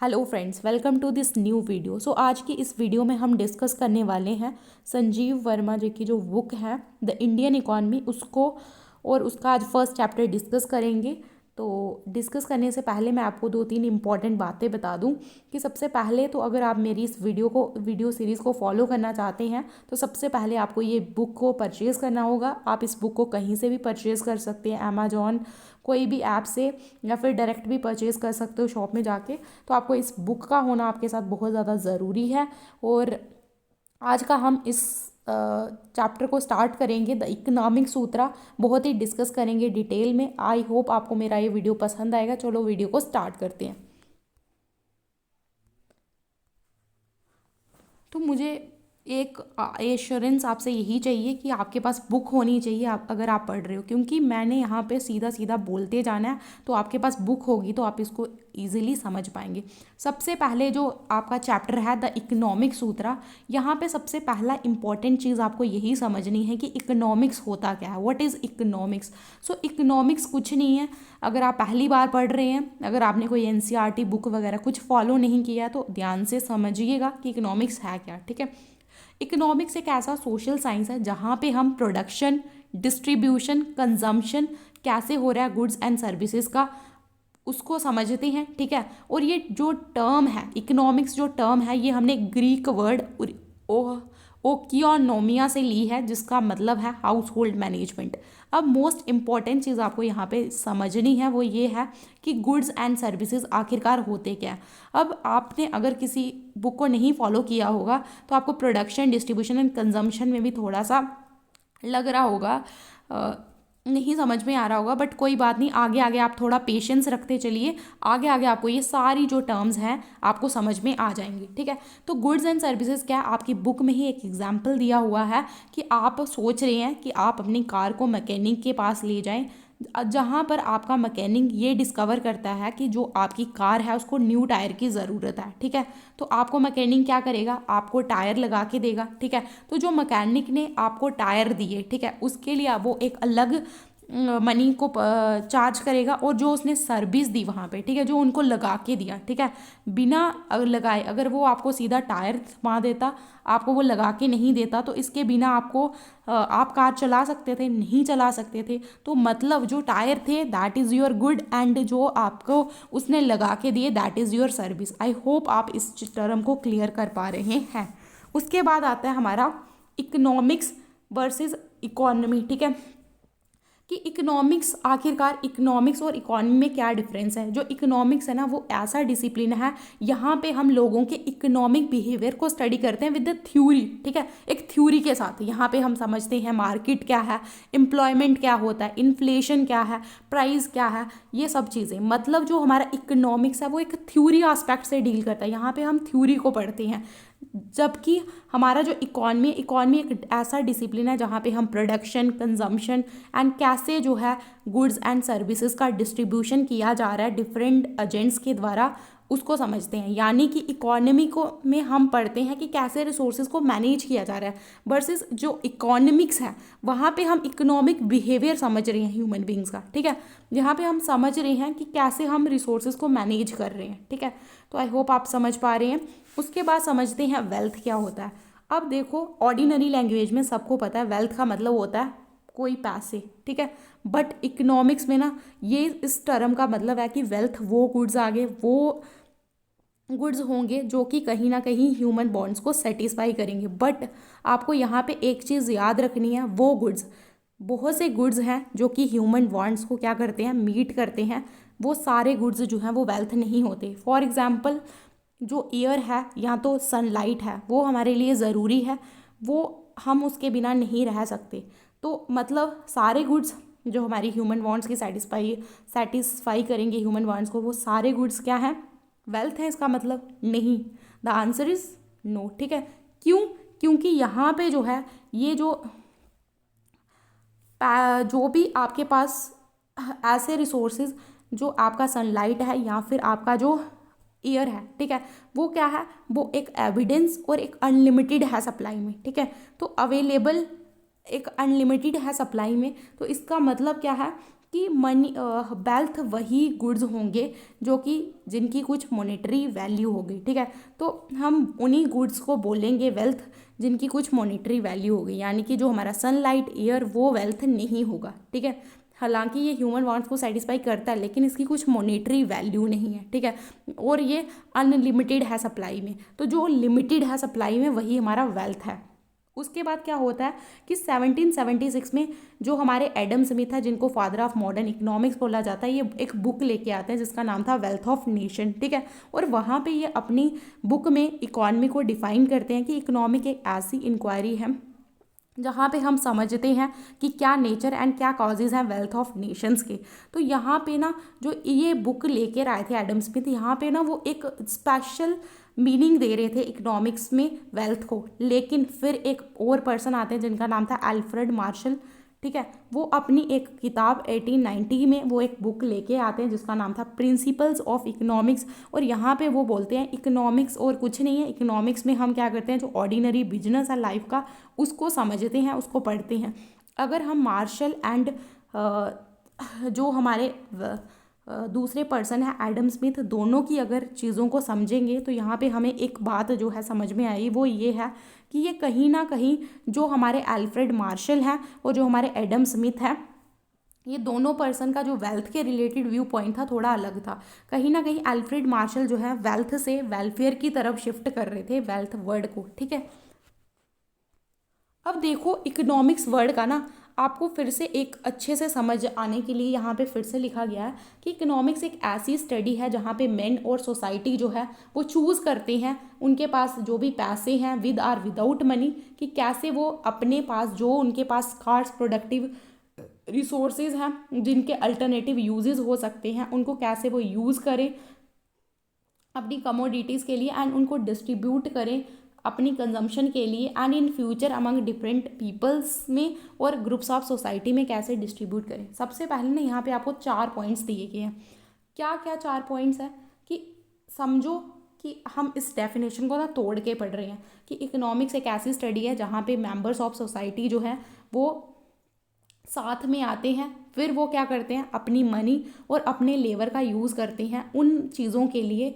Hello friends, welcome to this new video. आज की इस वीडियो में हम डिस्कस करने वाले हैं संजीव वर्मा जी की जो बुक है द इंडियन इकॉनमी, उसको और उसका आज फर्स्ट चैप्टर डिस्कस करेंगे। तो डिस्कस करने से पहले मैं आपको दो तीन इंपॉर्टेंट बातें बता दूं कि सबसे पहले तो अगर आप मेरी इस वीडियो सीरीज़ को फॉलो करना चाहते हैं तो सबसे पहले आपको ये बुक को परचेज़ करना होगा। आप इस बुक को कहीं से भी परचेज़ कर सकते हैं, अमेजॉन कोई भी ऐप से, या फिर डायरेक्ट भी परचेज़ कर सकते हो शॉप में जाके। तो आपको इस बुक का होना आपके साथ बहुत ज़्यादा ज़रूरी है। और आज का हम इस चैप्टर को स्टार्ट करेंगे, द इकोनॉमिक सूत्रा, बहुत ही डिस्कस करेंगे डिटेल में। आई होप आपको मेरा ये वीडियो पसंद आएगा। चलो वीडियो को स्टार्ट करते हैं। तो मुझे एक एश्योरेंस आपसे यही चाहिए कि आपके पास बुक होनी चाहिए अगर आप पढ़ रहे हो, क्योंकि मैंने यहाँ पे सीधा सीधा बोलते जाना है। तो आपके पास बुक होगी तो आप इसको इजीली समझ पाएंगे। सबसे पहले जो आपका चैप्टर है द इकोनॉमिक सूत्रा, यहाँ पे सबसे पहला इंपॉर्टेंट चीज़ आपको यही समझनी है कि इकोनॉमिक्स होता क्या है। What is economics? इकोनॉमिक्स कुछ नहीं है। अगर आप पहली बार पढ़ रहे हैं, अगर आपने कोई एनसीईआरटी बुक वगैरह कुछ फॉलो नहीं किया है, तो ध्यान से समझिएगा कि इकोनॉमिक्स है क्या। ठीक है, इकोनॉमिक्स एक ऐसा सोशल साइंस है जहाँ पे हम प्रोडक्शन, डिस्ट्रीब्यूशन, कंजम्पशन कैसे हो रहा है गुड्स एंड सर्विसेज का, उसको समझते हैं। ठीक है, और ये जो टर्म है इकोनॉमिक्स, जो टर्म है ये हमने ग्रीक वर्ड ओ ओकियोनोमिया से ली है, जिसका मतलब है हाउस होल्ड मैनेजमेंट। अब मोस्ट इम्पॉर्टेंट चीज़ आपको यहाँ पे समझनी है वो ये है कि गुड्स एंड सर्विसेज आखिरकार होते क्या है। अब आपने अगर किसी बुक को नहीं फॉलो किया होगा तो आपको प्रोडक्शन, डिस्ट्रीब्यूशन एंड कंजम्पशन में भी थोड़ा सा लग रहा होगा, नहीं समझ में आ रहा होगा, बट कोई बात नहीं, आगे आगे आप थोड़ा पेशेंस रखते चलिए। आगे आगे आपको ये सारी जो टर्म्स हैं आपको समझ में आ जाएंगी। ठीक है, तो गुड्स एंड सर्विसेज क्या, आपकी बुक में ही एक एग्जाम्पल दिया हुआ है कि आप सोच रहे हैं कि आप अपनी कार को मैकेनिक के पास ले जाएं, जहाँ पर आपका मैकेनिक ये डिस्कवर करता है कि जो आपकी कार है उसको न्यू टायर की ज़रूरत है। ठीक है, तो आपको मैकेनिक क्या करेगा, आपको टायर लगा के देगा। ठीक है, तो जो मैकेनिक ने आपको टायर दिए, ठीक है, उसके लिए वो एक अलग मनी को चार्ज करेगा, और जो उसने सर्विस दी वहाँ पे, ठीक है, जो उनको लगा के दिया, ठीक है, बिना लगाए अगर वो आपको सीधा टायर थमा देता, आपको वो लगा के नहीं देता, तो इसके बिना आपको आप कार चला सकते थे? नहीं चला सकते थे। तो मतलब जो टायर थे that is your good, and जो आपको उसने लगा के दिए that is your service. I hope आप इस टर्म को क्लियर कर पा रहे हैं। उसके बाद आता है हमारा इकोनॉमिक्स वर्सेस इकोनॉमी। ठीक है, कि इकोनॉमिक्स, आखिरकार इकोनॉमिक्स और इकोनॉमी में क्या डिफरेंस है। जो इकोनॉमिक्स है ना वो ऐसा डिसिप्लिन है, यहाँ पे हम लोगों के इकोनॉमिक बिहेवियर को स्टडी करते हैं विद द थ्योरी। ठीक है, एक थ्योरी के साथ यहाँ पे हम समझते हैं मार्केट क्या है, एम्प्लॉयमेंट क्या होता है, इन्फ्लेशन क्या है, प्राइस क्या है, ये सब चीज़ें। मतलब जो हमारा इकोनॉमिक्स है वो एक थ्योरी आस्पेक्ट से डील करता है, यहाँ पे हम थ्योरी को पढ़ते हैं। जबकि हमारा जो इकॉनमी एक ऐसा डिसिप्लिन है जहाँ पे हम प्रोडक्शन, कंजम्पशन एंड कैसे जो है गुड्स एंड सर्विसेज का डिस्ट्रीब्यूशन किया जा रहा है डिफरेंट एजेंट्स के द्वारा, उसको समझते हैं। यानी कि इकोनॉमी को में हम पढ़ते हैं कि कैसे रिसोर्सेज को मैनेज किया जा रहा है, वर्सेस जो इकोनॉमिक्स है वहाँ पे हम इकोनॉमिक बिहेवियर समझ रहे हैं ह्यूमन बींग्स का। ठीक है, यहाँ पे हम समझ रहे हैं कि कैसे हम रिसोर्सेज को मैनेज कर रहे हैं। ठीक है, तो आई होप आप समझ पा रहे हैं। उसके बाद समझते हैं वेल्थ क्या होता है। अब देखो, ऑर्डिनरी लैंग्वेज में सबको पता है वेल्थ का मतलब होता है कोई पैसे। ठीक है, बट इकोनॉमिक्स में ना ये इस टर्म का मतलब है कि वेल्थ वो गुड्स आगे, वो गुड्स होंगे जो कि कहीं ना कहीं ह्यूमन बॉन्ड्स को सेटिस्फाई करेंगे। बट आपको यहाँ पे एक चीज़ याद रखनी है, वो गुड्स, बहुत से गुड्स हैं जो कि ह्यूमन बॉन्ड्स को क्या करते हैं, मीट करते हैं। वो सारे गुड्स जो हैं वो वेल्थ नहीं होते। फॉर एग्जाम्पल, जो एयर है या तो सनलाइट है, वो हमारे लिए ज़रूरी है, वो हम उसके बिना नहीं रह सकते। तो मतलब सारे गुड्स जो हमारी ह्यूमन वांट्स की सेटिस्फाई करेंगे ह्यूमन वांट्स को, वो सारे गुड्स क्या हैं, वेल्थ है? इसका मतलब नहीं। The answer is no. ठीक है, क्यों? क्योंकि यहाँ पे जो है ये जो भी आपके पास ऐसे रिसोर्सेज, जो आपका सनलाइट है या फिर आपका जो एयर है, ठीक है, वो क्या है, वो एक एविडेंस और एक अनलिमिटेड है सप्लाई में। ठीक है, तो अवेलेबल एक अनलिमिटेड है सप्लाई में, तो इसका मतलब क्या है कि मनी वेल्थ वही गुड्स होंगे जो कि जिनकी कुछ मॉनेटरी वैल्यू होगी, ठीक है। तो हम उन्हीं गुड्स को बोलेंगे वेल्थ जिनकी कुछ मॉनेटरी वैल्यू होगी, यानी कि जो हमारा सनलाइट, एयर, वो वेल्थ नहीं होगा, ठीक है। हालांकि ये ह्यूमन वांट्स को सेटिस्फाई करता है, लेकिन इसकी कुछ मॉनेटरी वैल्यू नहीं है, ठीक है। और ये अनलिमिटेड है सप्लाई में, तो जो लिमिटेड है सप्लाई में वही हमारा वेल्थ है। उसके बाद क्या होता है कि 1776 में जो हमारे एडम स्मिथ है, जिनको फादर ऑफ मॉडर्न इकोनॉमिक्स बोला जाता है, ये एक बुक लेके आते हैं जिसका नाम था वेल्थ ऑफ नेशन, ठीक है। और वहाँ पे ये अपनी बुक में इकोनॉमी को डिफाइन करते हैं कि इकोनॉमिक एक ऐसी इंक्वायरी है जहाँ पे हम समझते हैं कि क्या नेचर एंड क्या कॉजेज़ हैं वेल्थ ऑफ नेशंस के। तो यहाँ पे ना जो ये बुक लेकर आए थे एडम स्मिथ, यहाँ पे ना वो एक स्पेशल मीनिंग दे रहे थे इकोनॉमिक्स में वेल्थ को। लेकिन फिर एक और पर्सन आते हैं जिनका नाम था अल्फ्रेड मार्शल, ठीक है। वो अपनी एक किताब 1890 में वो एक बुक लेके आते हैं जिसका नाम था प्रिंसिपल्स ऑफ इकोनॉमिक्स। और यहाँ पे वो बोलते हैं इकोनॉमिक्स और कुछ नहीं है, इकोनॉमिक्स में हम क्या करते हैं, जो ऑर्डिनरी बिजनेस है लाइफ का, उसको समझते हैं, उसको पढ़ते हैं। अगर हम मार्शल एंड जो हमारे दूसरे पर्सन है एडम स्मिथ, दोनों की अगर चीज़ों को समझेंगे तो यहाँ पे हमें एक बात जो है समझ में आई, वो ये है कि ये कहीं ना कहीं जो हमारे अल्फ्रेड मार्शल हैं और जो हमारे एडम स्मिथ है, ये दोनों पर्सन का जो वेल्थ के रिलेटेड व्यू पॉइंट था थोड़ा अलग था। कहीं ना कहीं अल्फ्रेड मार्शल जो है वेल्थ से वेलफेयर की तरफ शिफ्ट कर रहे थे वेल्थ वर्ड को, ठीक है। अब देखो इकोनॉमिक्स वर्ड का ना आपको फिर से एक अच्छे से समझ आने के लिए यहाँ पे फिर से लिखा गया है कि इकोनॉमिक्स एक ऐसी स्टडी है जहाँ पे मेन और सोसाइटी जो है वो चूज़ करते हैं उनके पास जो भी पैसे हैं विद आर विदाउट मनी, कि कैसे वो अपने पास जो उनके पास स्कार्स प्रोडक्टिव रिसोर्सेज हैं जिनके अल्टरनेटिव यूजेस हो सकते हैं, उनको कैसे वो यूज़ करें अपनी कमोडिटीज़ के लिए एंड उनको डिस्ट्रीब्यूट करें अपनी कंजम्पशन के लिए and in future among different peoples में और ग्रुप्स ऑफ सोसाइटी में कैसे डिस्ट्रीब्यूट करें। सबसे पहले ना यहाँ पे आपको 4 पॉइंट्स दिए गए हैं। क्या क्या 4 पॉइंट्स हैं कि समझो कि हम इस डेफिनेशन को ना तोड़ के पढ़ रहे हैं कि इकोनॉमिक्स एक ऐसी स्टडी है जहाँ पे मेंबर्स ऑफ सोसाइटी जो है वो साथ में आते हैं, फिर वो क्या करते हैं अपनी मनी और अपने लेबर का यूज़ करते हैं उन चीज़ों के लिए,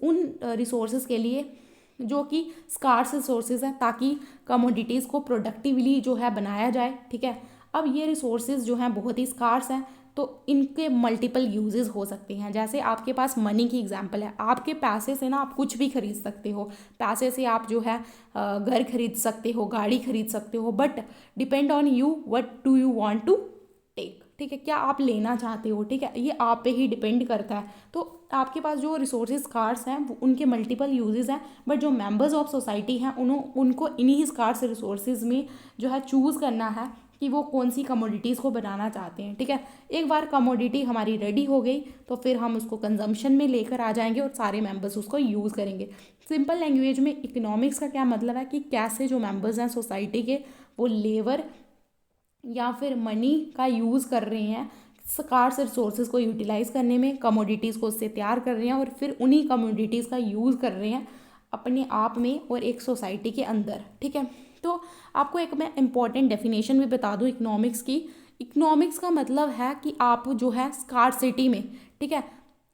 उन रिसोर्सेज के लिए जो कि स्कार्स रिसोर्सेज हैं, ताकि कमोडिटीज़ को प्रोडक्टिवली जो है बनाया जाए, ठीक है। अब ये रिसोर्सेज जो हैं बहुत ही स्कार्स हैं, तो इनके मल्टीपल यूजेस हो सकते हैं। जैसे आपके पास मनी की एग्जांपल है, आपके पैसे से ना आप कुछ भी खरीद सकते हो, पैसे से आप जो है घर खरीद सकते हो, गाड़ी खरीद सकते हो, but depend on you what do you want to take, ठीक है, क्या आप लेना चाहते हो, ठीक है, ये आप पे ही डिपेंड करता है। तो आपके पास जो रिसोर्सेज स्कार्स हैं वो उनके मल्टीपल यूजेस हैं, बट जो मेंबर्स ऑफ सोसाइटी हैं उनको इन्हीं स्कार्स रिसोर्सेज में जो है चूज़ करना है कि वो कौन सी कमोडिटीज़ को बनाना चाहते हैं, ठीक है। एक बार कमोडिटी हमारी रेडी हो गई तो फिर हम उसको कंजम्पशन में लेकर आ जाएंगे और सारे मेंबर्स उसको यूज़ करेंगे। सिंपल लैंग्वेज में इकोनॉमिक्स का क्या मतलब है कि कैसे जो मेंबर्स हैं सोसाइटी के वो लेबर या फिर मनी का यूज़ कर रहे हैं स्कार्स रिसोर्सेज को यूटिलाइज करने में, कमोडिटीज़ को उससे तैयार कर रहे हैं और फिर उन्हीं कमोडिटीज़ का यूज़ कर रहे हैं अपने आप में और एक सोसाइटी के अंदर, ठीक है। तो आपको एक मैं इम्पॉर्टेंट डेफिनेशन भी बता दूँ इकोनॉमिक्स की। इकोनॉमिक्स का मतलब है कि आप जो है स्कार्सिटी में, ठीक है,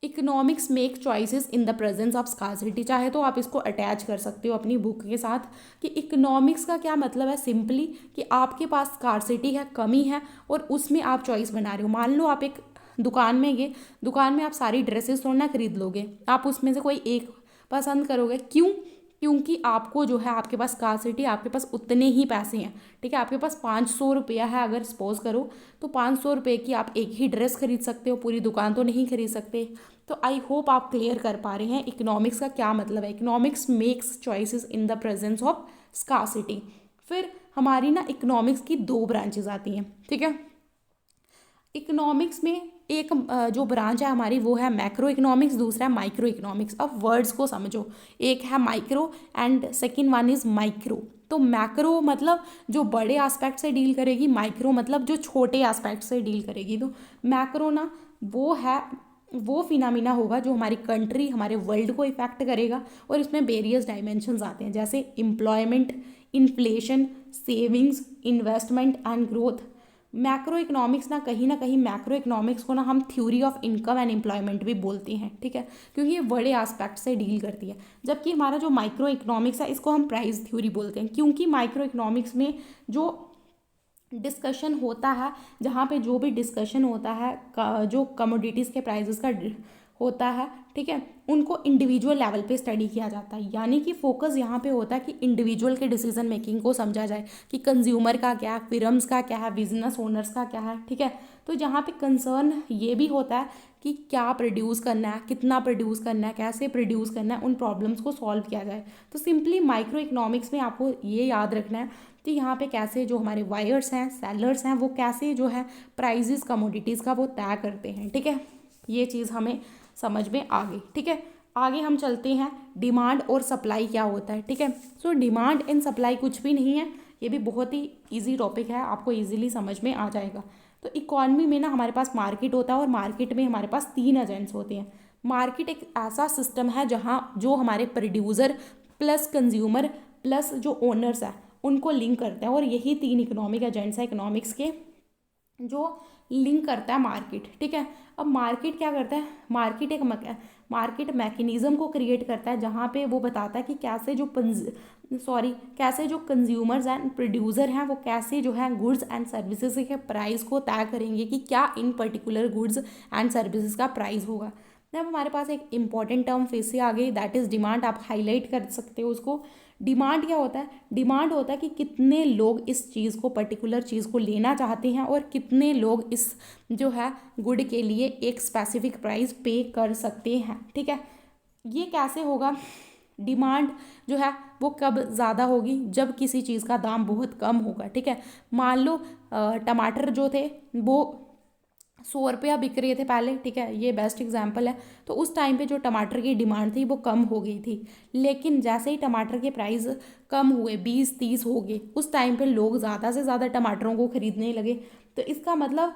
economics make choices in the presence of scarcity. चाहे तो आप इसको अटैच कर सकते हो अपनी बुक के साथ कि इकोनॉमिक्स का क्या मतलब है, सिंपली कि आपके पास स्कार्सिटी है, कमी है और उसमें आप चॉइस बना रहे हो। मान लो आप एक दुकान में गए, दुकान में आप सारी ड्रेसेस थोड़ा ना खरीद लोगे, आप उसमें से कोई एक पसंद करोगे, क्यों? क्योंकि आपको जो है आपके पास स्कार्सिटी, आपके पास उतने ही पैसे हैं, ठीक है। आपके पास 500 रुपया है अगर सपोज करो, तो 500 रुपये की आप एक ही ड्रेस खरीद सकते हो, पूरी दुकान तो नहीं खरीद सकते। तो आई होप आप क्लियर कर पा रहे हैं इकोनॉमिक्स का क्या मतलब है। Economics makes choices in the presence of scarcity. फिर हमारी ना इकोनॉमिक्स की 2 ब्रांचेज आती हैं, ठीक है। इकोनॉमिक्स में एक जो ब्रांच है हमारी वो है मैक्रो इकोनॉमिक्स, दूसरा है माइक्रो इकोनॉमिक्स। अब वर्ड्स को समझो, एक है micro and second one is micro. तो मैक्रो मतलब जो बड़े एस्पेक्ट से डील करेगी, माइक्रो मतलब जो छोटे एस्पेक्ट से डील करेगी। तो मैक्रो ना वो फिनामिना होगा जो हमारी कंट्री, हमारे वर्ल्ड को इफेक्ट करेगा और इसमें वेरियस डायमेंशंस आते हैं, जैसे employment, inflation, savings, investment and growth, macro economics ना कहीं मैक्रो इकोनॉमिक्स को ना हम theory of income and employment भी बोलते हैं, ठीक है, क्योंकि ये बड़े एस्पेक्ट से डील करती है। जबकि हमारा जो माइक्रो इकोनॉमिक्स है इसको हम प्राइस थ्योरी बोलते हैं, क्योंकि माइक्रो इकोनॉमिक्स में जो डिस्कशन होता है, जहाँ पे जो भी डिस्कशन होता है जो कमोडिटीज़ के प्राइसेस का होता है, ठीक है, उनको इंडिविजुअल लेवल पे स्टडी किया जाता है। यानी कि फोकस यहाँ पे होता है कि इंडिविजुअल के डिसीजन मेकिंग को समझा जाए कि कंज्यूमर का क्या है, फिर्म्स का क्या है, बिजनेस ओनर्स का क्या है, ठीक है। तो जहाँ पे कंसर्न ये भी होता है कि क्या प्रोड्यूस करना है, कितना प्रोड्यूस करना है, कैसे प्रोड्यूस करना है, उन प्रॉब्लम्स को सॉल्व किया जाए। तो सिंपली माइक्रो इकोनॉमिक्स में आपको ये याद रखना है कि यहाँ पे कैसे जो हमारे वायर्स हैं, सेलर्स हैं, वो कैसे जो है प्राइजेस कमोडिटीज़ का वो तय करते हैं, ठीक है। ये चीज़ हमें समझ में आ गई, ठीक है। आगे हम चलते हैं, डिमांड और सप्लाई क्या होता है, ठीक है। सो डिमांड एंड सप्लाई कुछ भी नहीं है, ये भी बहुत ही ईजी टॉपिक है, आपको ईजिली समझ में आ जाएगा। तो इकॉनमी में ना हमारे पास मार्केट होता है और मार्केट में हमारे पास 3 एजेंट्स होते हैं। मार्केट एक ऐसा सिस्टम है जहाँ जो हमारे प्रोड्यूसर प्लस कंज्यूमर प्लस जो ओनर्स है उनको लिंक करते हैं, और यही 3 इकोनॉमिक एजेंट्स हैं इकोनॉमिक्स के जो लिंक करता है मार्केट, ठीक है। अब मार्केट क्या करता है, मार्केट एक मार्केट मैकेनिज्म को क्रिएट करता है जहाँ पे वो बताता है कि कैसे जो कंज्यूमर्स एंड प्रोड्यूसर हैं वो कैसे जो है गुड्स एंड सर्विसेज के प्राइस को तय करेंगे कि क्या इन पर्टिकुलर गुड्स एंड सर्विसेज का प्राइस होगा। अब हमारे पास एक इंपॉर्टेंट टर्म फिर से आ गई, दैट इज़ डिमांड। आप हाईलाइट कर सकते हो उसको। डिमांड क्या होता है, डिमांड होता है कि कितने लोग इस चीज़ को, पर्टिकुलर चीज़ को लेना चाहते हैं और कितने लोग इस जो है गुड के लिए एक स्पेसिफिक प्राइस पे कर सकते हैं, ठीक है। ये कैसे होगा, डिमांड जो है वो कब ज़्यादा होगी, जब किसी चीज़ का दाम बहुत कम होगा, ठीक है। मान लो टमाटर जो थे वो 100 रुपया बिक रहे थे पहले, ठीक है, ये बेस्ट एग्जांपल है। तो उस टाइम पे जो टमाटर की डिमांड थी वो कम हो गई थी, लेकिन जैसे ही टमाटर के प्राइस कम हुए, 20-30 हो गए, उस टाइम पे लोग ज़्यादा से ज़्यादा टमाटरों को खरीदने लगे। तो इसका मतलब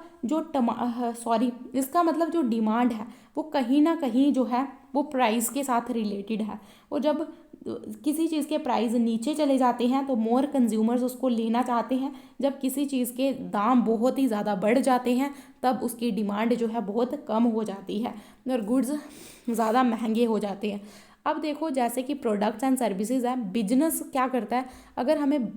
जो डिमांड है वो कहीं ना कहीं जो है वो प्राइस के साथ रिलेटेड है। और जब किसी चीज़ के प्राइस नीचे चले जाते हैं तो मोर कंज्यूमर्स उसको लेना चाहते हैं। जब किसी चीज़ के दाम बहुत ही ज़्यादा बढ़ जाते हैं तब उसकी डिमांड जो है बहुत कम हो जाती है और गुड्स ज़्यादा महंगे हो जाते हैं। अब देखो, जैसे कि प्रोडक्ट्स एंड सर्विसेज है, बिजनेस क्या करता है, अगर हमें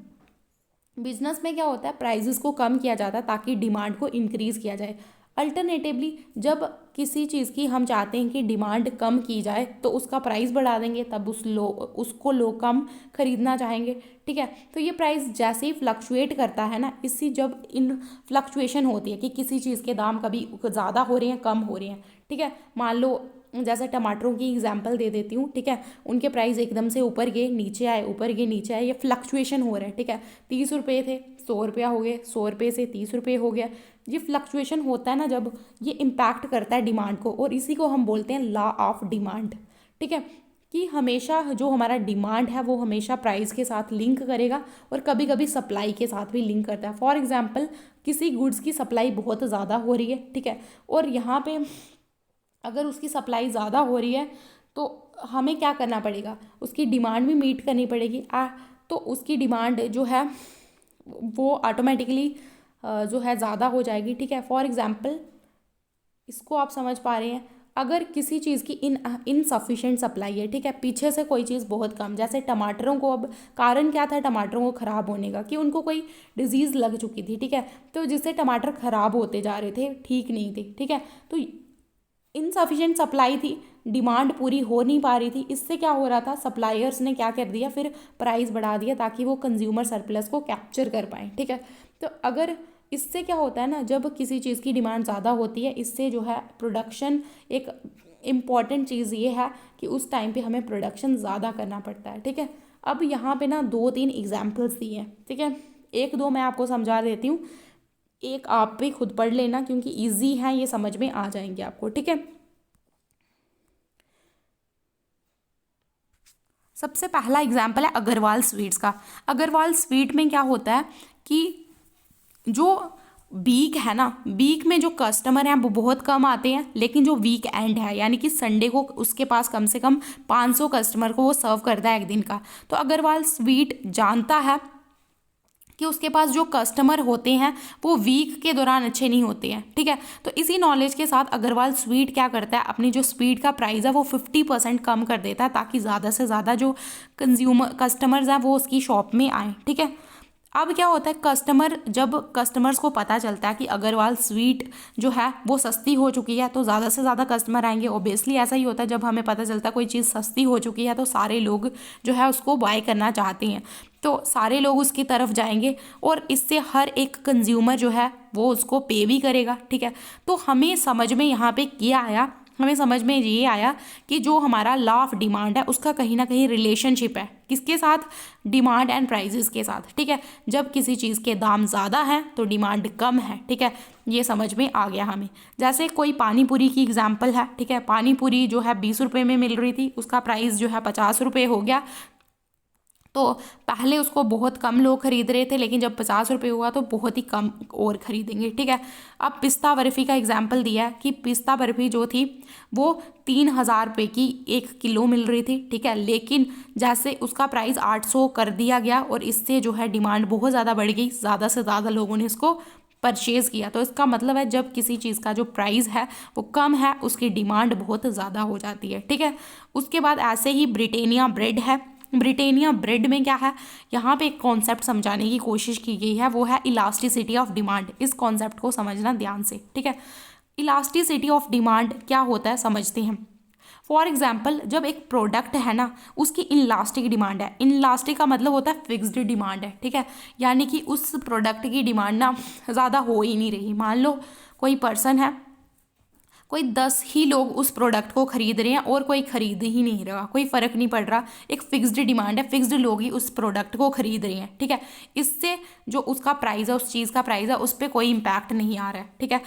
बिजनेस में क्या होता है, प्राइजेस को कम किया जाता है ताकि डिमांड को इंक्रीज़ किया जाए। अल्टरनेटिवली जब किसी चीज़ की हम चाहते हैं कि डिमांड कम की जाए तो उसका प्राइस बढ़ा देंगे, तब उसको लोग कम खरीदना चाहेंगे, ठीक है। तो ये प्राइस जैसे ही फ्लक्चुएट करता है ना, इससे जब इन फ्लक्चुएशन होती है कि किसी चीज़ के दाम कभी ज़्यादा हो रहे हैं, कम हो रहे हैं, ठीक है। मान लो जैसे टमाटरों की एग्जांपल दे देती हूँ, ठीक है, उनके प्राइस एकदम से ऊपर गए नीचे आए, ऊपर गए नीचे आए, ये फ्लक्चुएशन हो रहा है, ठीक है। 30 रुपये थे, 100 रुपया हो गए, 100 रुपये से 30 रुपये हो गया। ये फ्लक्चुएशन होता है ना, जब ये इम्पैक्ट करता है डिमांड को, और इसी को हम बोलते हैं लॉ ऑफ डिमांड, ठीक है, कि हमेशा जो हमारा डिमांड है वो हमेशा प्राइस के साथ लिंक करेगा और कभी कभी सप्लाई के साथ भी लिंक करता है। फॉर एग्जांपल, किसी गुड्स की सप्लाई बहुत ज़्यादा हो रही है, ठीक है, और यहाँ पे अगर उसकी सप्लाई ज़्यादा हो रही है तो हमें क्या करना पड़ेगा, उसकी डिमांड भी मीट करनी पड़ेगी। तो उसकी डिमांड जो है वो ऑटोमेटिकली जो है ज़्यादा हो जाएगी, ठीक है। फॉर एग्जांपल, इसको आप समझ पा रहे हैं, अगर किसी चीज़ की इनसफिशिएंट सप्लाई है, ठीक है, पीछे से कोई चीज़ बहुत कम, जैसे टमाटरों को, अब कारण क्या था टमाटरों को ख़राब होने का, कि उनको कोई डिजीज़ लग चुकी थी, ठीक है, तो जिससे टमाटर ख़राब होते जा रहे थे, ठीक नहीं थे, ठीक है। तो इनसफिशिएंट सप्लाई थी, डिमांड पूरी हो नहीं पा रही थी। इससे क्या हो रहा था, सप्लायर्स ने क्या कर दिया, फिर प्राइस बढ़ा दिया ताकि वो कंज्यूमर सरप्लस को कैप्चर कर पाएँ, ठीक है। तो अगर इससे क्या होता है ना, जब किसी चीज़ की डिमांड ज़्यादा होती है, इससे जो है प्रोडक्शन, एक इम्पॉर्टेंट चीज़ ये है कि उस टाइम पे हमें प्रोडक्शन ज़्यादा करना पड़ता है, ठीक है। अब यहाँ पे ना 2-3 एग्जाम्पल्स दिए हैं, ठीक है, 1-2 मैं आपको समझा देती हूँ, एक आप भी खुद पढ़ लेना क्योंकि इजी है, ये समझ में आ जाएंगे आपको, ठीक है। सबसे पहला एग्जाम्पल है अग्रवाल स्वीट्स का। अग्रवाल स्वीट में क्या होता है कि जो वीक है ना, वीक में जो कस्टमर हैं वो बहुत कम आते हैं, लेकिन जो वीक एंड है यानी कि संडे को उसके पास कम से कम 500 कस्टमर को वो सर्व करता है एक दिन का। तो अग्रवाल स्वीट जानता है कि उसके पास जो कस्टमर होते हैं वो वीक के दौरान अच्छे नहीं होते हैं, ठीक है। तो इसी नॉलेज के साथ अग्रवाल स्वीट क्या करता है, अपनी जो स्वीट का प्राइस है वो 50% कम कर देता है, ताकि ज़्यादा से ज़्यादा जो कस्टमर्स हैं वो उसकी शॉप में आएँ, ठीक है। अब क्या होता है, जब कस्टमर्स को पता चलता है कि अग्रवाल स्वीट जो है वो सस्ती हो चुकी है, तो ज़्यादा से ज़्यादा कस्टमर आएंगे। ओबियसली ऐसा ही होता है, जब हमें पता चलता है कोई चीज़ सस्ती हो चुकी है तो सारे लोग जो है उसको बाय करना चाहते हैं, तो सारे लोग उसकी तरफ जाएंगे और इससे हर एक कंज्यूमर जो है वो उसको पे भी करेगा, ठीक है। तो हमें समझ में यहाँ पे क्या आया, हमें समझ में ये आया कि जो हमारा लॉ ऑफ डिमांड है उसका कहीं ना कहीं रिलेशनशिप है, किसके साथ, डिमांड एंड प्राइजेस के साथ, ठीक है। जब किसी चीज़ के दाम ज़्यादा हैं तो डिमांड कम है, ठीक है। ये समझ में आ गया हमें। जैसे कोई पानी पूरी की एग्जांपल है, ठीक है। पानी पूरी जो है 20 रुपये में मिल रही थी, उसका प्राइस जो है 50 रुपये हो गया। तो पहले उसको बहुत कम लोग खरीद रहे थे, लेकिन जब 50 रुपये हुआ तो बहुत ही कम और खरीदेंगे, ठीक है। अब पिस्ता बर्फ़ी का एग्जाम्पल दिया है कि पिस्ता बर्फ़ी जो थी वो 3,000 रुपये की 1 किलो मिल रही थी, ठीक है। लेकिन जैसे उसका प्राइस 800 कर दिया गया और इससे जो है डिमांड बहुत ज़्यादा बढ़ गई, ज़्यादा से ज़्यादा लोगों ने इसको परचेज़ किया। तो इसका मतलब है जब किसी चीज़ का जो प्राइस है वो कम है, उसकी डिमांड बहुत ज़्यादा हो जाती है, ठीक है। उसके बाद ऐसे ही ब्रिटानिया ब्रेड है। ब्रिटानिया ब्रेड में क्या है, यहाँ पे एक कॉन्सेप्ट समझाने की कोशिश की गई है, वो है इलास्टिसिटी ऑफ डिमांड। इस कॉन्सेप्ट को समझना ध्यान से, ठीक है। इलास्टिसिटी ऑफ डिमांड क्या होता है समझते हैं। फॉर एग्जाम्पल, जब एक प्रोडक्ट है ना उसकी इनलास्टिक डिमांड है, इनलास्टिक का मतलब होता है फिक्स्ड डिमांड है, ठीक है। यानी कि उस प्रोडक्ट की डिमांड ना ज़्यादा हो ही नहीं रही। मान लो कोई पर्सन है, कोई 10 ही लोग उस प्रोडक्ट को खरीद रहे हैं और कोई खरीद ही नहीं रहा, कोई फ़र्क नहीं पड़ रहा, एक फिक्स्ड डिमांड है, फिक्स्ड लोग ही उस प्रोडक्ट को खरीद रहे हैं, ठीक है। इससे जो उसका प्राइस है, उस चीज़ का प्राइस है, उस पर कोई इम्पैक्ट नहीं आ रहा है, ठीक है।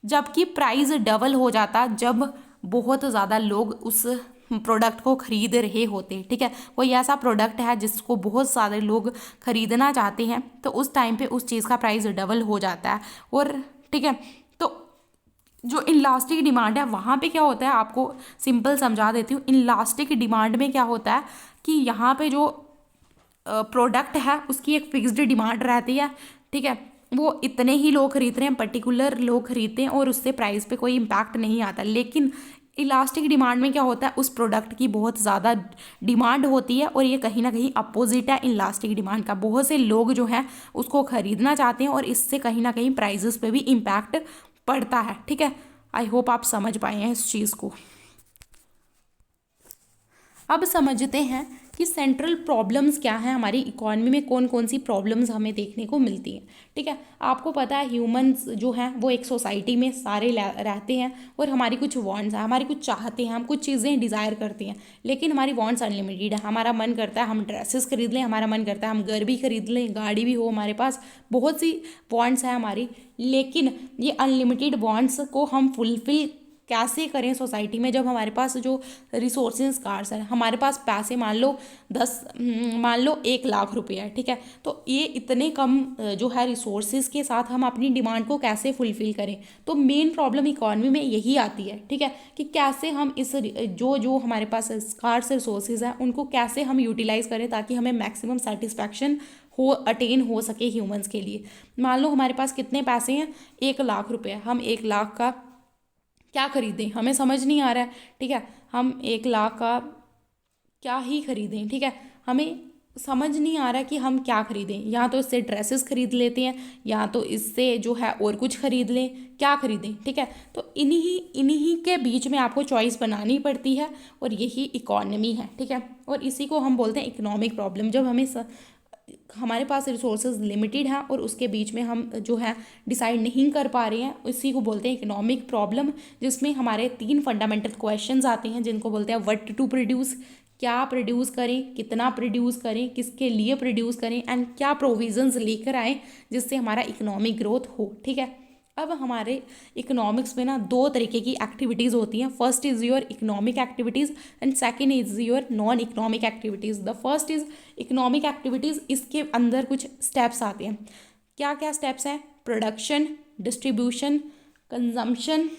जबकि प्राइस डबल हो जाता जब बहुत ज़्यादा लोग उस प्रोडक्ट को खरीद रहे होते, ठीक है। कोई ऐसा प्रोडक्ट है जिसको बहुत सारे लोग खरीदना चाहते हैं, तो उस टाइम पे उस चीज़ का प्राइस डबल हो जाता है। और ठीक है, तो जो इनलास्टिक डिमांड है वहाँ पे क्या होता है, आपको सिंपल समझा देती हूँ। इनलास्टिक डिमांड में क्या होता है कि यहाँ पे जो प्रोडक्ट है उसकी एक फिक्स्ड डिमांड रहती है, ठीक है। वो इतने ही लोग खरीद रहे हैं, पर्टिकुलर लोग खरीदते हैं और उससे प्राइस पे कोई इम्पैक्ट नहीं आता। लेकिन इलास्टिक डिमांड में क्या होता है, उस प्रोडक्ट की बहुत ज़्यादा डिमांड होती है और ये कहीं ना कहीं अपोजिट है इलास्टिक डिमांड का। बहुत से लोग जो हैं उसको खरीदना चाहते हैं और इससे कहीं ना कहीं प्राइजेस पे भी इम्पैक्ट पड़ता है, ठीक है। आई होप आप समझ पाए हैं इस चीज़ को। अब समझते हैं कि सेंट्रल प्रॉब्लम्स क्या हैं, हमारी इकोनॉमी में कौन कौन सी प्रॉब्लम्स हमें देखने को मिलती हैं, ठीक है। आपको पता है ह्यूमंस जो हैं वो एक सोसाइटी में सारे रहते हैं और हमारी कुछ वांट्स हैं, हमारी कुछ चाहते हैं, हम कुछ चीज़ें डिज़ायर करते हैं, लेकिन हमारी वांट्स अनलिमिटेड है। हमारा मन करता है हम ड्रेसेस खरीद लें, हमारा मन करता है हम घर भी खरीद लें, गाड़ी भी हो हमारे पास, बहुत सी वांट्स हैं हमारी। लेकिन ये अनलिमिटेड वांट्स को हम फुलफिल कैसे करें सोसाइटी में, जब हमारे पास जो रिसोर्सेज स्कार्स है, हमारे पास पैसे मान लो 1 लाख रुपये है, ठीक है। तो ये इतने कम जो है रिसोर्सेज के साथ हम अपनी डिमांड को कैसे फुलफिल करें। तो मेन प्रॉब्लम इकोनॉमी में यही आती है, ठीक है, कि कैसे हम इस जो हमारे पास स्कार्स रिसोर्सेज हैं उनको कैसे हम यूटिलाइज करें ताकि हमें मैक्सिमम सेटिस्फैक्शन अटेन हो सके ह्यूमंस के लिए। मान लो हमारे पास कितने पैसे हैं, 1 लाख रुपये, हम 1 लाख का क्या खरीदें, हमें समझ नहीं आ रहा है, ठीक है। हम 1 लाख का क्या ही खरीदें, ठीक है, हमें समझ नहीं आ रहा है कि हम क्या खरीदें। या तो इससे ड्रेसेस खरीद लेते हैं, या तो इससे जो है और कुछ खरीद लें, क्या खरीदें, ठीक है। तो इन्हीं के बीच में आपको चॉइस बनानी पड़ती है और यही इकोनॉमी है, ठीक है। और इसी को हम बोलते हैं इकोनॉमिक प्रॉब्लम। जब हमारे पास रिसोर्सेज लिमिटेड हैं और उसके बीच में हम जो है डिसाइड नहीं कर पा रहे हैं, इसी को बोलते हैं इकोनॉमिक प्रॉब्लम, जिसमें हमारे 3 फंडामेंटल क्वेश्चंस आते हैं जिनको बोलते हैं व्हाट टू प्रोड्यूस, क्या प्रोड्यूस करें, कितना प्रोड्यूस करें, किसके लिए प्रोड्यूस करें, एंड क्या प्रोविजंस लेकर आएँ जिससे हमारा इकोनॉमिक ग्रोथ हो, ठीक है। अब हमारे इकोनॉमिक्स में ना 2 तरीके की एक्टिविटीज़ होती हैं। First is your economic activities and second is your non economic activities. The first is economic activities, इसके अंदर कुछ स्टेप्स आते हैं। क्या क्या स्टेप्स हैं, production, distribution, consumption,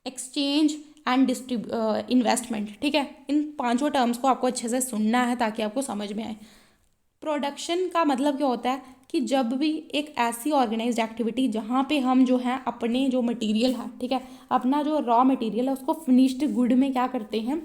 exchange and investment, ठीक है। इन 5 टर्म्स को आपको अच्छे से सुनना है ताकि आपको समझ में आए। प्रोडक्शन का मतलब क्या होता है कि जब भी एक ऐसी ऑर्गेनाइज्ड एक्टिविटी जहाँ पे हम जो है अपने जो मटेरियल है, ठीक है, अपना जो रॉ मटेरियल है उसको फिनिश्ड गुड में क्या करते हैं,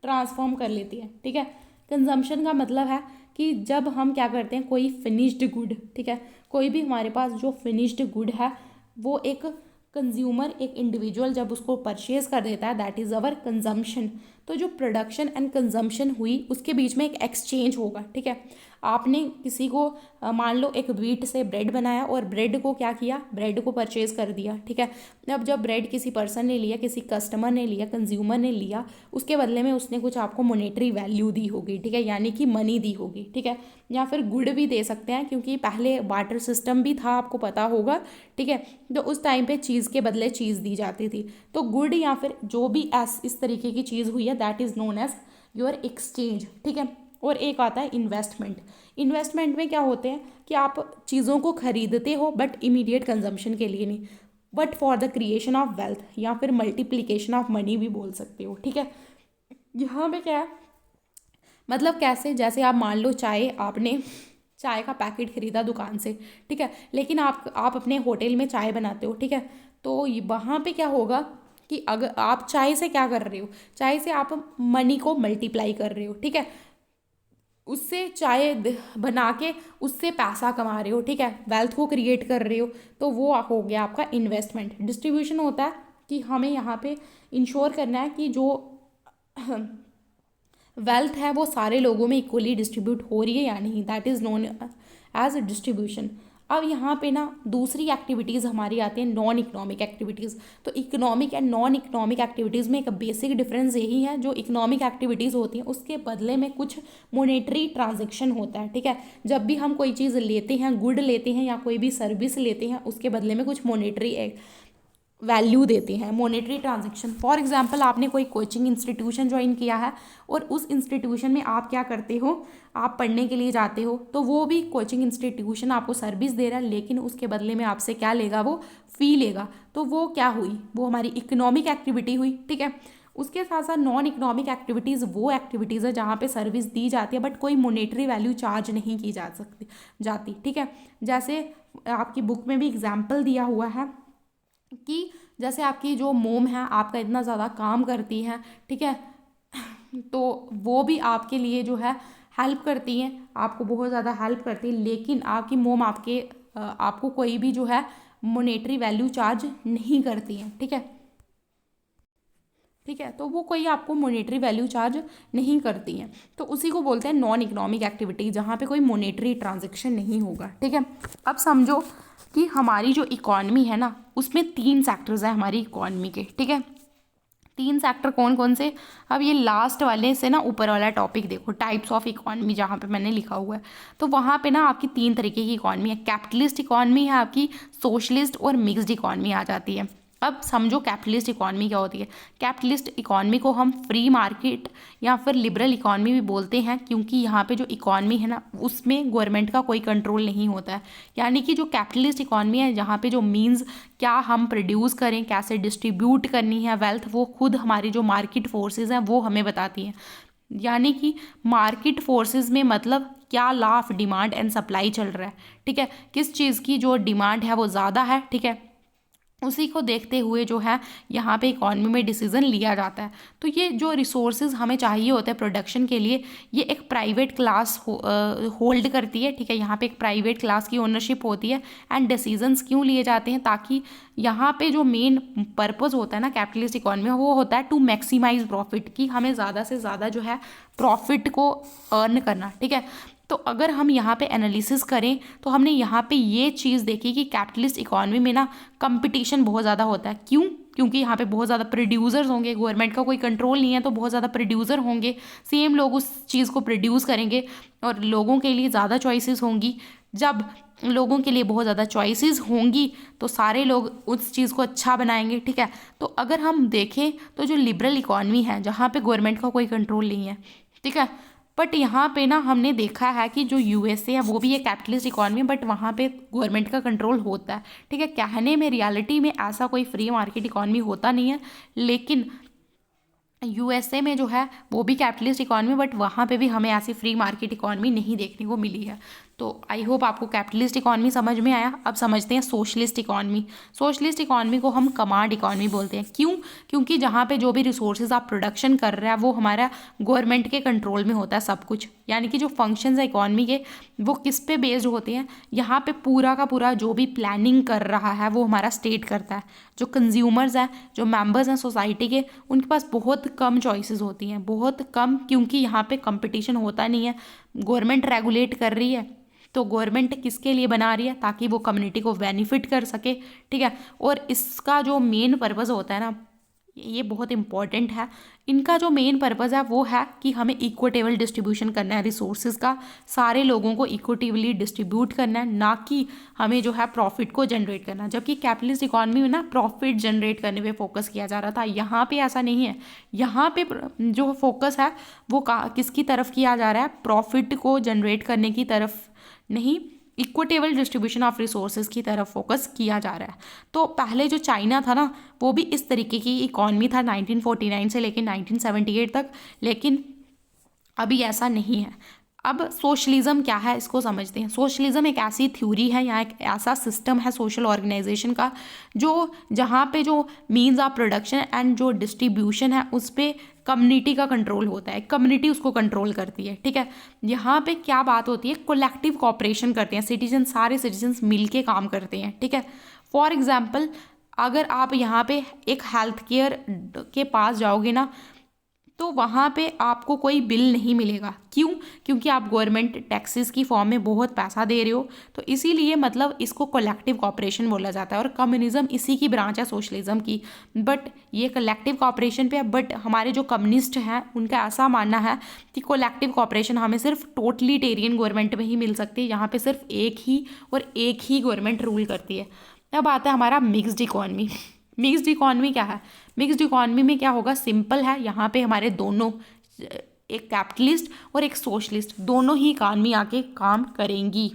ट्रांसफॉर्म कर लेते हैं, ठीक है। कंजम्पशन का मतलब है कि जब हम क्या करते हैं कोई फिनिश्ड गुड, ठीक है, कोई भी हमारे पास जो फिनिश्ड गुड है वो एक कंज्यूमर, एक इंडिविजुअल जब उसको परचेज कर देता है, दैट इज़ अवर कंजम्पशन। तो जो प्रोडक्शन एंड कंजम्पशन हुई उसके बीच में एक एक्सचेंज होगा, ठीक है। आपने किसी को मान लो एक व्हीट से ब्रेड बनाया और ब्रेड को क्या किया, ब्रेड को परचेज कर दिया, ठीक है। अब जब ब्रेड किसी पर्सन ने लिया, किसी कस्टमर ने लिया, कंज्यूमर ने लिया, उसके बदले में उसने कुछ आपको मोनेटरी वैल्यू दी होगी, ठीक है, यानी कि मनी दी होगी, ठीक है। या फिर गुड भी दे सकते हैं क्योंकि पहले बार्टर सिस्टम भी था, आपको पता होगा, ठीक है। तो उस टाइम पे चीज़ के बदले चीज़ दी जाती थी। तो गुड या फिर जो भी इस तरीके की चीज़ हुई है that is known as your exchange, ठीक है। और एक आता है इन्वेस्टमेंट। इन्वेस्टमेंट में क्या होते हैं कि आप चीज़ों को खरीदते हो बट इमीडिएट कंजम्पशन के लिए नहीं, but for the creation of wealth या फिर मल्टीप्लिकेशन ऑफ मनी भी बोल सकते हो, ठीक है। यहाँ पे क्या है, मतलब कैसे, जैसे आप मान लो आपने चाय का पैकेट खरीदा दुकान से, ठीक है, लेकिन आप अपने होटल में चाय बनाते हो, ठीक है। तो वहाँ पे क्या होगा कि अगर आप चाय से क्या कर रहे हो, चाय से आप मनी को मल्टीप्लाई कर रहे हो, ठीक है, उससे चाय बना के उससे पैसा कमा रहे हो, ठीक है, वेल्थ को क्रिएट कर रहे हो। तो वो हो गया आपका इन्वेस्टमेंट। डिस्ट्रीब्यूशन होता है कि हमें यहाँ पे इंश्योर करना है कि जो वेल्थ है वो सारे लोगों में इक्वली डिस्ट्रीब्यूट हो रही है या नहीं, that is known as distribution. अब यहाँ पे ना दूसरी एक्टिविटीज़ हमारी आती हैं, नॉन इकोनॉमिक एक्टिविटीज़। तो economic and non economic activities में एक बेसिक डिफरेंस यही है, जो इकोनॉमिक एक्टिविटीज़ होती हैं उसके बदले में कुछ मोनेटरी ट्रांजेक्शन होता है, ठीक है। जब भी हम कोई चीज़ लेते हैं, गुड लेते हैं या कोई भी सर्विस लेते हैं, उसके बदले में कुछ मोनेटरी वैल्यू देते हैं, मोनेटरी ट्रांजेक्शन। फॉर एग्जांपल आपने कोई कोचिंग इंस्टीट्यूशन ज्वाइन किया है और उस इंस्टीट्यूशन में आप क्या करते हो, आप पढ़ने के लिए जाते हो, तो वो भी कोचिंग इंस्टीट्यूशन आपको सर्विस दे रहा है, लेकिन उसके बदले में आपसे क्या लेगा, वो फ़ी लेगा। तो वो क्या हुई, वो हमारी इकोनॉमिक एक्टिविटी हुई, ठीक है। उसके साथ साथ नॉन इकोनॉमिक एक्टिविटीज़ वो एक्टिविटीज़ है जहाँ पे सर्विस दी जाती है बट कोई मोनेटरी वैल्यू चार्ज नहीं की जाती, ठीक है। जैसे आपकी बुक में भी एग्जाम्पल दिया हुआ है कि जैसे आपकी जो मोम है, आपका इतना ज़्यादा काम करती है, ठीक है, तो वो भी आपके लिए जो है हेल्प करती हैं, आपको बहुत ज़्यादा हेल्प करती है, लेकिन आपकी मोम आपको कोई भी जो है मोनेटरी वैल्यू चार्ज नहीं करती हैं, ठीक है, ठीक है। तो वो कोई आपको मोनेटरी वैल्यू चार्ज नहीं करती हैं, तो उसी को बोलते हैं नॉन इकोनॉमिक एक्टिविटी, जहाँ पे कोई मोनेटरी ट्रांजेक्शन नहीं होगा, ठीक है। अब समझो कि हमारी जो इकॉनमी है ना, उसमें 3 सेक्टर्स हैं हमारी इकॉनमी के, ठीक है। 3 सेक्टर कौन कौन से, अब ये लास्ट वाले से ना ऊपर वाला टॉपिक देखो, टाइप्स ऑफ इकॉनमी, जहाँ पे मैंने लिखा हुआ है, तो वहाँ पे ना आपकी 3 तरीके की इकॉनमी है। कैपिटलिस्ट इकॉनमी है आपकी, सोशलिस्ट और मिक्स्ड इकॉनमी आ जाती है। अब समझो कैपिटलिस्ट इकॉनमी क्या होती है। कैपिटलिस्ट इकॉनमी को हम फ्री मार्केट या फिर लिबरल इकॉनमी भी बोलते हैं, क्योंकि यहाँ पे जो इकॉनमी है ना उसमें गवर्नमेंट का कोई कंट्रोल नहीं होता है। यानी कि जो कैपिटलिस्ट इकॉनमी है, जहाँ पे जो मीन्स क्या हम प्रोड्यूस करें, कैसे डिस्ट्रीब्यूट करनी है वेल्थ, वो खुद हमारी जो मार्केट फोर्सेज हैं वो हमें बताती हैं। यानी कि मार्केट फोर्सेस में मतलब क्या law of demand and supply चल रहा है, ठीक है, किस चीज़ की जो डिमांड है वो ज़्यादा है, ठीक है, उसी को देखते हुए जो है यहाँ पे इकॉनमी में डिसीजन लिया जाता है। तो ये जो रिसोर्सेज हमें चाहिए होते हैं प्रोडक्शन के लिए, ये एक प्राइवेट क्लास होल्ड करती है, ठीक है। यहाँ पे एक प्राइवेट क्लास की ओनरशिप होती है एंड डिसीजंस क्यों लिए जाते हैं, ताकि यहाँ पे जो मेन पर्पज़ होता है ना कैपिटलिस्ट इकॉनमी में, वो होता है टू मैक्सिमाइज प्रॉफिट, कि हमें ज़्यादा से ज़्यादा जो है प्रॉफिट को अर्न करना, ठीक है। तो अगर हम यहाँ पे एनालिसिस करें तो हमने यहाँ पे ये चीज़ देखी कि कैपिटलिस्ट इकॉनमी में ना कंपटीशन बहुत ज़्यादा होता है। क्यों? क्योंकि यहाँ पे बहुत ज़्यादा प्रोड्यूसर्स होंगे, गवर्नमेंट का कोई कंट्रोल नहीं है, तो बहुत ज़्यादा प्रोड्यूसर होंगे, सेम लोग उस चीज़ को प्रोड्यूस करेंगे और लोगों के लिए ज़्यादा चॉइसेस होंगी। जब लोगों के लिए बहुत ज़्यादा चॉइसेस होंगी तो सारे लोग उस चीज़ को अच्छा बनाएंगे, ठीक है। तो अगर हम देखें तो जो लिबरल इकॉनमी है, जहाँ पे गवर्नमेंट का कोई कंट्रोल नहीं है, ठीक है, बट यहाँ पे ना हमने देखा है कि जो यूएसए है वो भी एक कैपिटलिस्ट इकॉनमी, बट वहाँ पे गवर्नमेंट का कंट्रोल होता है, ठीक है। कहने में रियलिटी में ऐसा कोई फ्री मार्केट इकॉनमी होता नहीं है, लेकिन यूएसए में जो है वो भी कैपिटलिस्ट इकॉनमी, बट वहाँ पे भी हमें ऐसी फ्री मार्केट इकॉनमी नहीं देखने को मिली है। तो आई होप आपको कैपिटलिस्ट इकॉनमी समझ में आया। अब समझते हैं सोशलिस्ट इकॉनमी। सोशलिस्ट इकॉनमी को हम कमांड इकॉनमी बोलते हैं। क्यों? क्योंकि जहाँ पे जो भी रिसोर्सेज आप प्रोडक्शन कर रहे हैं वो हमारा गवर्नमेंट के कंट्रोल में होता है सब कुछ, यानी कि जो फंक्शंस है इकॉनमी के वो किस पे बेस्ड होते हैं, यहाँ पे पूरा का पूरा जो भी प्लानिंग कर रहा है वो हमारा स्टेट करता है। जो कंज्यूमर्स हैं, जो मेंबर्स हैं सोसाइटी के, उनके पास बहुत कम चॉइसेस होती हैं, बहुत कम, क्योंकि यहाँ पे कंपटीशन होता नहीं है। गवर्नमेंट रेगुलेट कर रही है तो गवर्नमेंट किसके लिए बना रही है? ताकि वो कम्युनिटी को बेनिफिट कर सके, ठीक है। और इसका जो मेन पर्पज़ होता है ना, ये बहुत इंपॉर्टेंट है। इनका जो मेन पर्पज़ है वो है कि हमें इक्विटेबल डिस्ट्रीब्यूशन करना है रिसोर्सेज का, सारे लोगों को इक्विटेबली डिस्ट्रीब्यूट करना है, ना कि हमें जो है प्रॉफिट को जनरेट करना। जबकि कैपिटलिस्ट इकॉनमी में ना प्रॉफिट जनरेट करने पे फोकस किया जा रहा था, यहाँ पे ऐसा नहीं है। यहाँ पे जो फोकस है वो किसकी तरफ किया जा रहा है? प्रॉफिट को जनरेट करने की तरफ नहीं, इक्विटेबल डिस्ट्रीब्यूशन ऑफ रिसोर्सेज की तरफ फोकस किया जा रहा है। तो पहले जो चाइना था ना वो भी इस तरीके की इकॉनमी था 1949 से लेकर 1978 तक, लेकिन अभी ऐसा नहीं है। अब सोशलिज्म क्या है इसको समझते हैं। सोशलिज्म एक ऐसी थ्योरी है या एक ऐसा सिस्टम है सोशल ऑर्गेनाइजेशन का जो जहाँ पे जो मीन्स ऑफ प्रोडक्शन एंड जो डिस्ट्रीब्यूशन है उस पर कम्युनिटी का कंट्रोल होता है, कम्युनिटी उसको कंट्रोल करती है, ठीक है। यहाँ पे क्या बात होती है? कोलेक्टिव कॉपरेशन करते हैं सिटीजन, सारे सिटीजन्स मिल के काम करते हैं, ठीक है। फॉर एग्जाम्पल अगर आप यहाँ पे एक हेल्थ केयर के पास जाओगे ना तो वहाँ पे आपको कोई बिल नहीं मिलेगा। क्यों? क्योंकि आप गवर्नमेंट टैक्सेस की फॉर्म में बहुत पैसा दे रहे हो, तो इसीलिए मतलब इसको कलेक्टिव कॉपरेशन बोला जाता है। और कम्युनिज्म इसी की ब्रांच है सोशलिज्म की, बट ये कलेक्टिव कॉपरेशन पे है। बट हमारे जो कम्युनिस्ट हैं उनका ऐसा मानना है कि कलेक्टिव कॉपरेशन हमें सिर्फ टोटलिटेरियन गवर्नमेंट में ही मिल सकती है, यहाँ पर सिर्फ एक ही गवर्नमेंट रूल करती है। अब आता है हमारा मिक्स्ड इकॉनमी। मिक्स्ड इकॉनमी क्या है? मिक्स्ड इकॉनमी में क्या होगा? सिंपल है, यहाँ पे हमारे दोनों, एक कैपिटलिस्ट और एक सोशलिस्ट, दोनों ही इकॉनमी आके काम करेंगी,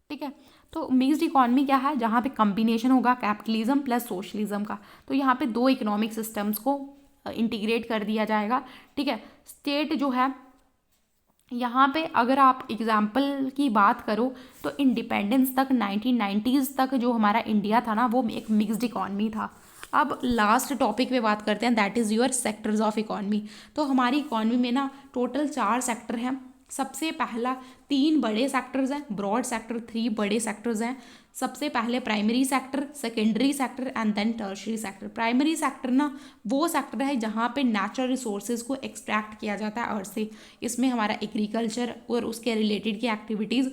ठीक है। तो मिक्स्ड इकॉनमी क्या है? जहाँ पे कम्बिनेशन होगा कैपिटलिज्म प्लस सोशलिज्म का। तो यहाँ पे दो इकोनॉमिक सिस्टम्स को इंटीग्रेट कर दिया जाएगा, ठीक है। स्टेट जो है यहाँ पे अगर आप एग्जाम्पल की बात करो तो इंडिपेंडेंस तक 1990s तक जो हमारा इंडिया था ना वो एक मिक्स्ड इकॉनमी था। अब लास्ट टॉपिक पे बात करते हैं, that is your sectors of economy. तो हमारी इकॉनमी में ना टोटल 4 सेक्टर हैं। सबसे पहला 3 बड़े सेक्टर्स हैं, ब्रॉड सेक्टर, 3 बड़े सेक्टर्स हैं। सबसे पहले primary sector, secondary sector and then tertiary sector. Primary sector ना वो सेक्टर है जहाँ पे नेचुरल रिसोर्सेज को एक्सट्रैक्ट किया जाता है अर्थ से। इसमें हमारा एग्रीकल्चर और उसके रिलेटेड की एक्टिविटीज़,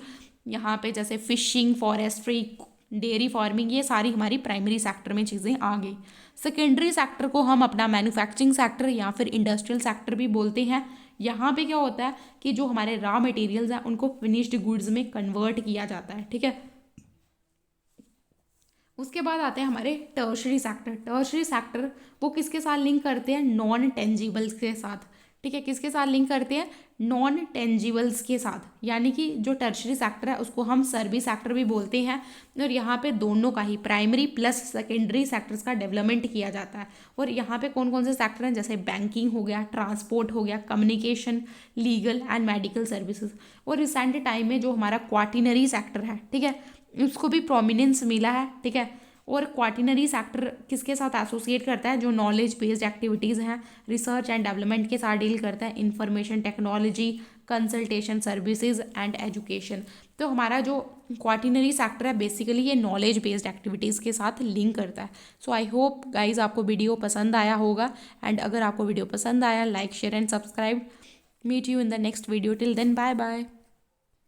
यहाँ पे जैसे फिशिंग, फॉरेस्ट्री, डेयरी फार्मिंग, ये सारी हमारी प्राइमरी सेक्टर में चीज़ें आ गई। सेकेंडरी सेक्टर को हम अपना मैन्युफैक्चरिंग सेक्टर या फिर इंडस्ट्रियल सेक्टर भी बोलते हैं। यहाँ पे क्या होता है कि जो हमारे रॉ मटेरियल्स हैं उनको फिनिश्ड गुड्स में कन्वर्ट किया जाता है, ठीक है। उसके बाद आते हैं हमारे टर्शरी सेक्टर। टर्शरी सेक्टर वो किसके साथ लिंक करते हैं? नॉन टेंजिबल्स के साथ, ठीक है। किसके साथ लिंक करते हैं? नॉन टेंजिबल्स के साथ। यानी कि जो टर्शरी सेक्टर है उसको हम सर्विस सेक्टर भी बोलते हैं। और यहाँ पे दोनों का ही प्राइमरी प्लस सेकेंडरी सेक्टर्स का डेवलपमेंट किया जाता है। और यहाँ पे कौन कौन से सेक्टर हैं? जैसे बैंकिंग हो गया, ट्रांसपोर्ट हो गया, communication, legal and medical services. और रिसेंट टाइम में जो हमारा क्वार्टिनरी सेक्टर है, ठीक है, उसको भी प्रोमिनेंस मिला है, ठीक है। और क्वार्टिनरी सेक्टर किसके साथ एसोसिएट करता है? जो नॉलेज बेस्ड एक्टिविटीज़ हैं, रिसर्च एंड डेवलपमेंट के साथ डील करता है, information technology, consultation services and education. तो हमारा जो क्वार्टिनरी सेक्टर है बेसिकली ये नॉलेज बेस्ड एक्टिविटीज़ के साथ लिंक करता है। सो आई होप गाइज आपको वीडियो पसंद आया होगा। एंड अगर आपको वीडियो पसंद आया, like, share and subscribe. Meet you in the next video. Till then, bye bye.